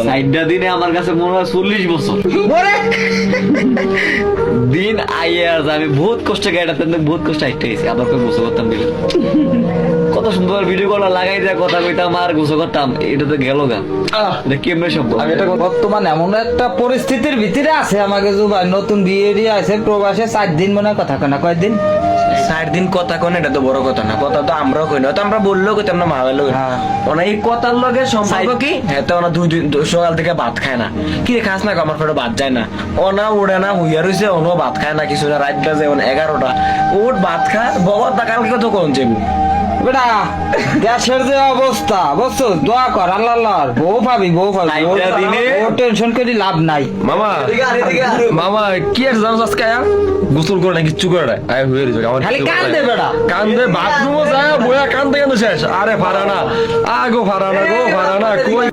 সাইডটা দিনে আমার কাছে মনে হয় 40 বছর দিন আইয়ার আমি বহুত কষ্ট গাড়িটাতে বহুত কষ্ট হাইটে গেছি আবার কেউ গোসল করতাম দিলে কত সুন্দর ভিডিও কল লাগাই দেয় কথা কইতাম আর গোসল করতাম এটা তো গেল গা এটা কেমনে সম্ভব আমি এটা বর্তমান এমন একটা পরিস্থিতির ভিতরে আছে আমাকে জুবাই নতুন বিয়ে দিয়ে আছে প্রবাসে 4 দিন মনে হয় কথা কয় না কয়দিন 4 দিন কথা কোন এটা তো বড় কথা না কথা তো আমরাও কই না তো আমরা বললেও কইতাম না মা বললো ওনা এই কথার লগে সম্পর্ক কি হ্যাঁ তো ওনা 2 দিন সকাল থেকে ভাত খায় না কি রে খাস না আমার পেটে ভাত যায় না ওনা উড়ে না হুইয়া রইছে ওনো ভাত খায় না কিছু না রাত বাজে 11টা ওট ভাত খা বগত কালকে কত কোন যাবো বেটা দেশের যে অবস্থা বুঝছো দোয়া কর আল্লাহর বউ পাবি সাইডটা দিনে ও টেনশন করি লাভ নাই মামা মামা কি আর জানো আজকে আয়া গোসল করে না কিচ্ছু করে না আয় হয়ে রইছে আমার খালি কান্দে বেটা কান্দে বাথরুমে যায় বয়া কান্দে কেন শেষ আরে ফারানা আগো ফারানা গো ফারানা কই